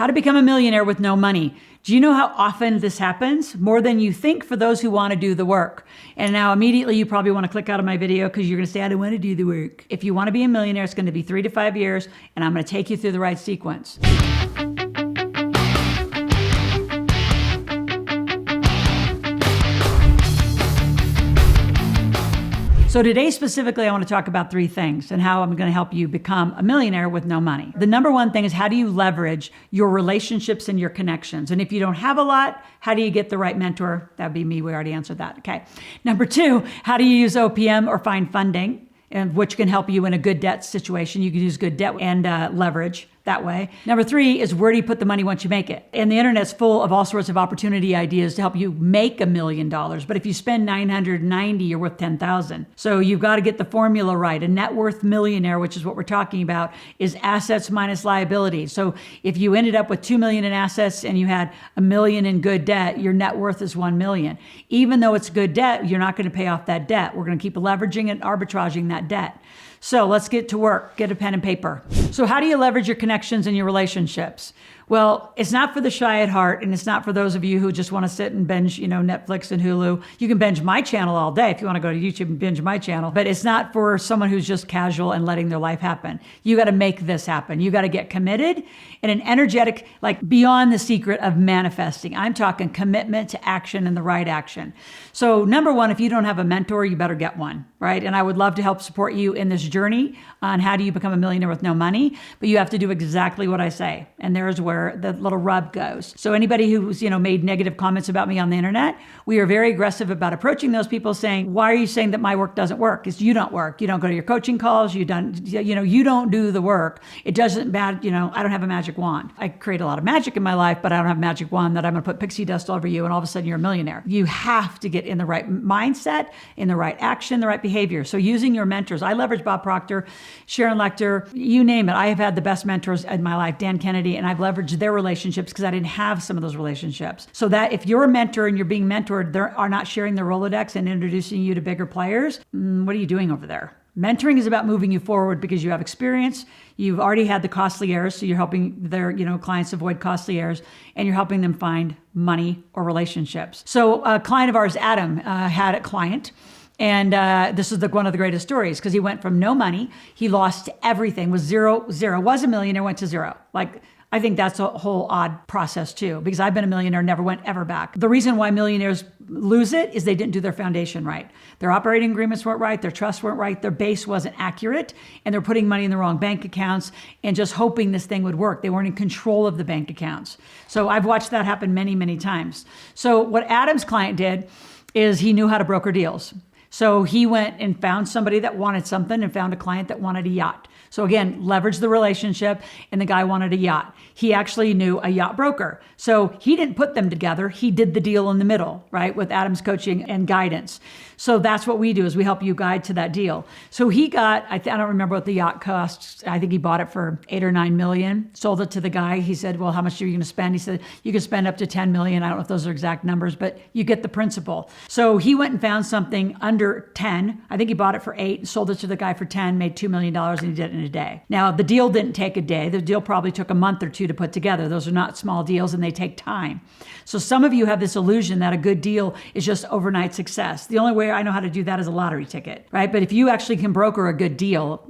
How to become a millionaire with no money. Do you know how often this happens? More than you think for those who want to do the work. And now immediately you probably want to click out of my video because you're going to say, I don't want to do the work. If you want to be a millionaire, it's going to be 3 to 5 years, and I'm going to take you through the right sequence. So today specifically, I want to talk about 3 things and how I'm going to help you become a millionaire with no money. The number 1 thing is, how do you leverage your relationships and your connections? And if you don't have a lot, how do you get the right mentor? That'd be me. We already answered that. Okay. Number 2, how do you use OPM or find funding, and which can help you in a good debt situation? You can use good debt and leverage that way. Number 3 is, where do you put the money once you make it? And the internet's full of all sorts of opportunity ideas to help you make $1 million. But if you spend 990, you're worth 10,000. So you've got to get the formula right. A net worth millionaire, which is what we're talking about, is assets minus liabilities. So if you ended up with $2 million in assets and you had $1 million in good debt, your net worth is $1 million. Even though it's good debt, you're not going to pay off that debt. We're going to keep leveraging and arbitraging that debt. So let's get to work. Get a pen and paper. So how do you leverage your connections and your relationships? Well, it's not for the shy at heart, and it's not for those of you who just want to sit and binge, Netflix and Hulu. You can binge my channel all day if you want to go to YouTube and binge my channel, but it's not for someone who's just casual and letting their life happen. You got to make this happen. You got to get committed and an energetic, like beyond the secret of manifesting. I'm talking commitment to action and the right action. So number 1, if you don't have a mentor, you better get one, right? And I would love to help support you in this journey on how do you become a millionaire with no money, but you have to do exactly what I say. And there's where the little rub goes. So anybody who's, made negative comments about me on the internet, we are very aggressive about approaching those people saying, why are you saying that my work doesn't work? It's you don't work. You don't go to your coaching calls. You don't do the work. It doesn't matter. I don't have a magic wand. I create a lot of magic in my life, but I don't have a magic wand that I'm going to put pixie dust all over you and all of a sudden you're a millionaire. You have to get in the right mindset, in the right action, the right behavior. So using your mentors, I leverage Bob Proctor, Sharon Lechter, you name it. I have had the best mentors in my life, Dan Kennedy, and I've leveraged their relationships because I didn't have some of those relationships. So that if you're a mentor and you're being mentored, they are not sharing their Rolodex and introducing you to bigger players, what are you doing over there? Mentoring is about moving you forward because you have experience. You've already had the costly errors, so you're helping their clients avoid costly errors, and you're helping them find money or relationships. So a client of ours, Adam, had a client. And this is one of the greatest stories because he went from no money, he lost everything, was zero, was a millionaire, went to zero. I think that's a whole odd process too, because I've been a millionaire, never went ever back. The reason why millionaires lose it is they didn't do their foundation right. Their operating agreements weren't right, their trusts weren't right, their base wasn't accurate, and they're putting money in the wrong bank accounts and just hoping this thing would work. They weren't in control of the bank accounts. So I've watched that happen many, many times. So what Adam's client did is he knew how to broker deals. So he went and found somebody that wanted something and found a client that wanted a yacht. So again, leverage the relationship, and the guy wanted a yacht. He actually knew a yacht broker. So he didn't put them together. He did the deal in the middle, right? With Adam's coaching and guidance. So that's what we do, is we help you guide to that deal. So he got, I don't remember what the yacht cost. I think he bought it for 8 or 9 million, sold it to the guy. He said, well, how much are you going to spend? He said, you can spend up to 10 million. I don't know if those are exact numbers, but you get the principle. So he went and found something under 10. I think he bought it for 8, sold it to the guy for 10, made $2 million, and he did it in a day. Now, the deal didn't take a day. The deal probably took a month or 2 to put together. Those are not small deals, and they take time. So some of you have this illusion that a good deal is just overnight success. The only way I know how to do that is a lottery ticket, right? But if you actually can broker a good deal,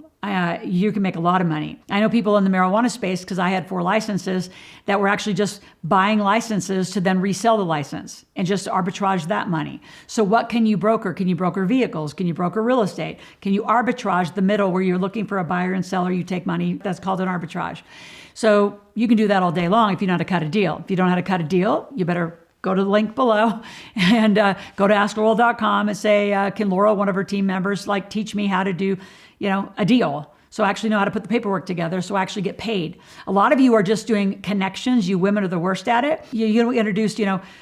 you can make a lot of money. I know people in the marijuana space, because I had 4 licenses, that were actually just buying licenses to then resell the license and just arbitrage that money. So what can you broker? Can you broker vehicles? Can you broker real estate? Can you arbitrage the middle where you're looking for a buyer and seller? You take money. That's called an arbitrage. So you can do that all day long if you know how to cut a deal. If you don't know how to cut a deal, you better go to the link below and go to AskLoral.com and say, can Loral, one of her team members, teach me how to do, a deal? So I actually know how to put the paperwork together, so I actually get paid. A lot of you are just doing connections. You women are the worst at it. You introduced,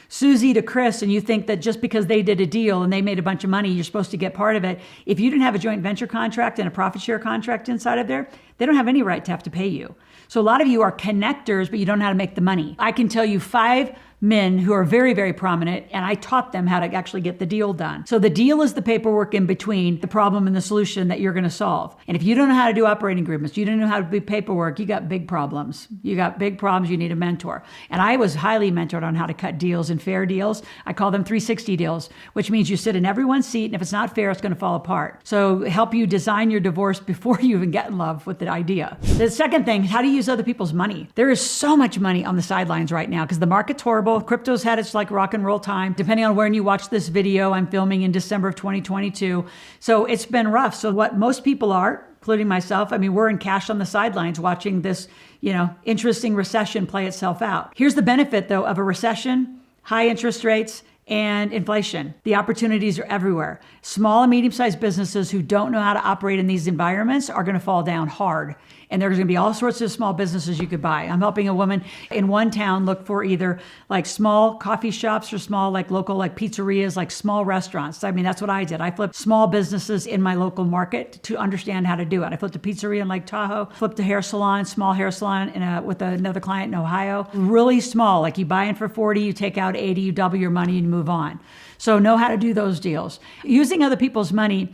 Susie to Chris, and you think that just because they did a deal and they made a bunch of money, you're supposed to get part of it. If you didn't have a joint venture contract and a profit share contract inside of there, they don't have any right to have to pay you. So a lot of you are connectors, but you don't know how to make the money. I can tell you 5 men who are very, very prominent, and I taught them how to actually get the deal done. So the deal is the paperwork in between the problem and the solution that you're going to solve. And if you don't know how to do operating agreements, you don't know how to do paperwork, you got big problems. You got big problems, you need a mentor. And I was highly mentored on how to cut deals and fair deals. I call them 360 deals, which means you sit in everyone's seat, and if it's not fair, it's going to fall apart. So help you design your divorce before you even get in love with the idea. The second thing, how to use other people's money. There is so much money on the sidelines right now because the market's horrible. Crypto's had its like rock and roll time. Depending on when you watch this video, I'm filming in December of 2022. So it's been rough. So what most people are, including myself, I mean, we're in cash on the sidelines watching this, interesting recession play itself out. Here's the benefit though of a recession, high interest rates, and inflation. The opportunities are everywhere. Small and medium-sized businesses who don't know how to operate in these environments are going to fall down hard. And there's going to be all sorts of small businesses you could buy. I'm helping a woman in one town look for either like small coffee shops or small like local like pizzerias, like small restaurants. I mean, that's what I did. I flipped small businesses in my local market to understand how to do it. I flipped a pizzeria in Lake Tahoe, flipped a hair salon, small hair salon with another client in Ohio. Really small, like you buy in for 40, you take out 80, you double your money and you move on. So know how to do those deals. Using other people's money.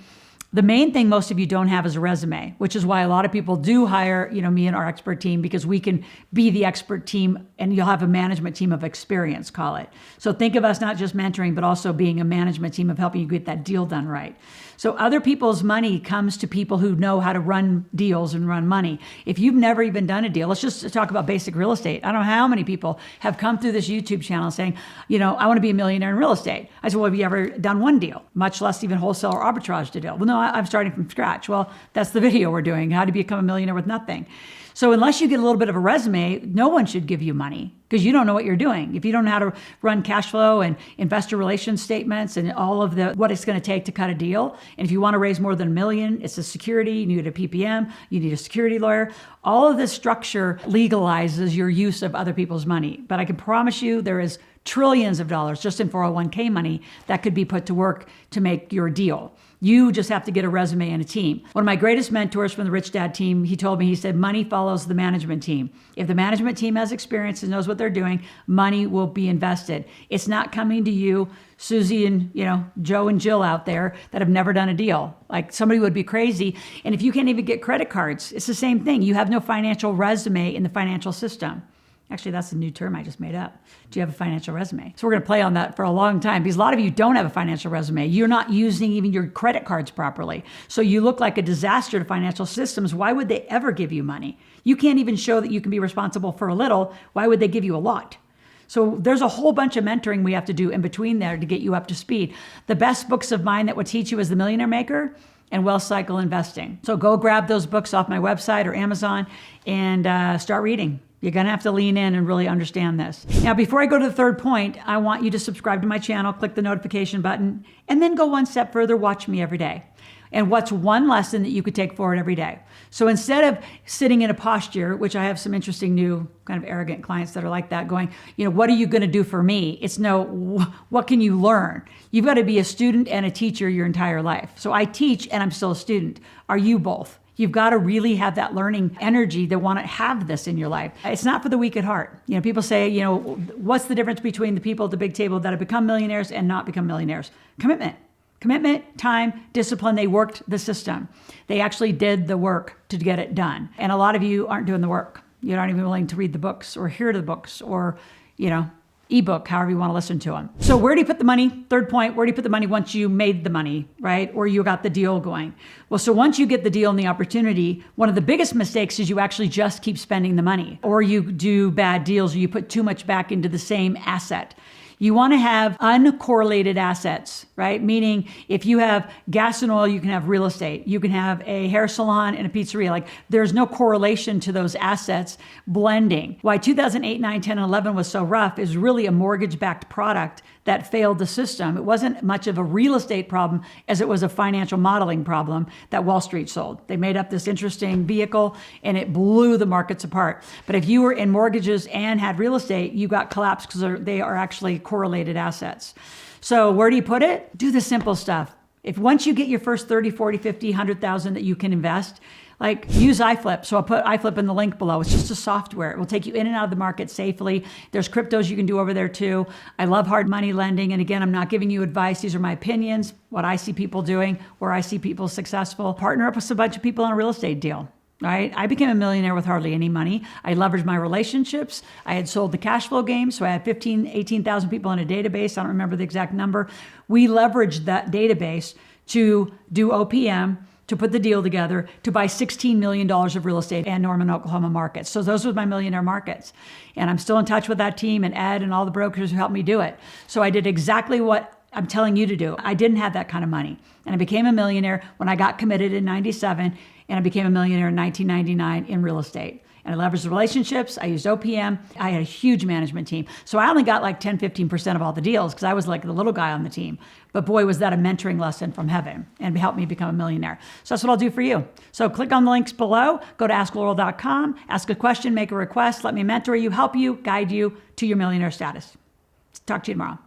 The main thing most of you don't have is a resume, which is why a lot of people do hire, me and our expert team, because we can be the expert team and you'll have a management team of experience, call it. So think of us not just mentoring, but also being a management team of helping you get that deal done right. So other people's money comes to people who know how to run deals and run money. If you've never even done a deal, let's just talk about basic real estate. I don't know how many people have come through this YouTube channel saying, I want to be a millionaire in real estate. I said, well, have you ever done one deal, much less even wholesale or arbitrage to deal? Well, no, I'm starting from scratch. Well, that's the video we're doing, how to become a millionaire with nothing. So unless you get a little bit of a resume, no one should give you money because you don't know what you're doing. If you don't know how to run cash flow and investor relations statements and all of what it's going to take to cut a deal, and if you want to raise more than $1 million, it's a security, you need a PPM, you need a security lawyer. All of this structure legalizes your use of other people's money. But I can promise you there is trillions of dollars just in 401k money that could be put to work to make your deal. You just have to get a resume and a team. One of my greatest mentors from the Rich Dad team, he told me, he said, money follows the management team. If the management team has experience and knows what they're doing, money will be invested. It's not coming to you, Susie and, Joe and Jill out there that have never done a deal. Like somebody would be crazy. And if you can't even get credit cards, it's the same thing. You have no financial resume in the financial system. Actually, that's a new term I just made up. Do you have a financial resume? So we're going to play on that for a long time because a lot of you don't have a financial resume. You're not using even your credit cards properly. So you look like a disaster to financial systems. Why would they ever give you money? You can't even show that you can be responsible for a little. Why would they give you a lot? So there's a whole bunch of mentoring we have to do in between there to get you up to speed. The best books of mine that would teach you is The Millionaire Maker and Wealth Cycle Investing. So go grab those books off my website or Amazon and start reading. You're going to have to lean in and really understand this. Now, before I go to the third point, I want you to subscribe to my channel, click the notification button, and then go one step further, watch me every day. And what's one lesson that you could take forward every day? So instead of sitting in a posture, which I have some interesting new kind of arrogant clients that are like that going, what are you going to do for me? It's no, what can you learn? You've got to be a student and a teacher your entire life. So I teach and I'm still a student. Are you both? You've got to really have that learning energy that want to have this in your life. It's not for the weak at heart. People say, what's the difference between the people at the big table that have become millionaires and not become millionaires? Commitment, time, discipline. They worked the system. They actually did the work to get it done. And a lot of you aren't doing the work. You're not even willing to read the books or hear the books or, ebook, however you want to listen to them. So where do you put the money? Third point, where do you put the money once you made the money, right? Or you got the deal going? Well, so once you get the deal and the opportunity, one of the biggest mistakes is you actually just keep spending the money, or you do bad deals, or you put too much back into the same asset. You want to have uncorrelated assets, right? Meaning if you have gas and oil, you can have real estate. You can have a hair salon and a pizzeria. Like there's no correlation to those assets blending. Why 2008, 9, 10, and 11 was so rough is really a mortgage-backed product that failed the system. It wasn't much of a real estate problem as it was a financial modeling problem that Wall Street sold. They made up this interesting vehicle and it blew the markets apart. But if you were in mortgages and had real estate, you got collapsed because they are actually correlated assets. So where do you put it? Do the simple stuff. If once you get your first 30, 40, 50, 100,000 that you can invest, Like use iFlip. So I'll put iFlip in the link below. It's just a software. It will take you in and out of the market safely. There's cryptos you can do over there too. I love hard money lending. And again, I'm not giving you advice. These are my opinions, what I see people doing, where I see people successful. Partner up with a bunch of people on a real estate deal. Right? I became a millionaire with hardly any money. I leveraged my relationships. I had sold the cash flow game. So I had 18,000 people in a database. I don't remember the exact number. We leveraged that database to do OPM, to put the deal together, to buy $16 million of real estate in Norman, Oklahoma markets. So those were my millionaire markets. And I'm still in touch with that team and Ed and all the brokers who helped me do it. So I did exactly what I'm telling you to do. I didn't have that kind of money. And I became a millionaire when I got committed in 97, and I became a millionaire in 1999 in real estate. And I leveraged the relationships. I used OPM. I had a huge management team. So I only got like 10, 15% of all the deals because I was like the little guy on the team. But boy, was that a mentoring lesson from heaven and helped me become a millionaire. So that's what I'll do for you. So click on the links below, go to askloral.com, ask a question, make a request, let me mentor you, help you, guide you to your millionaire status. Talk to you tomorrow.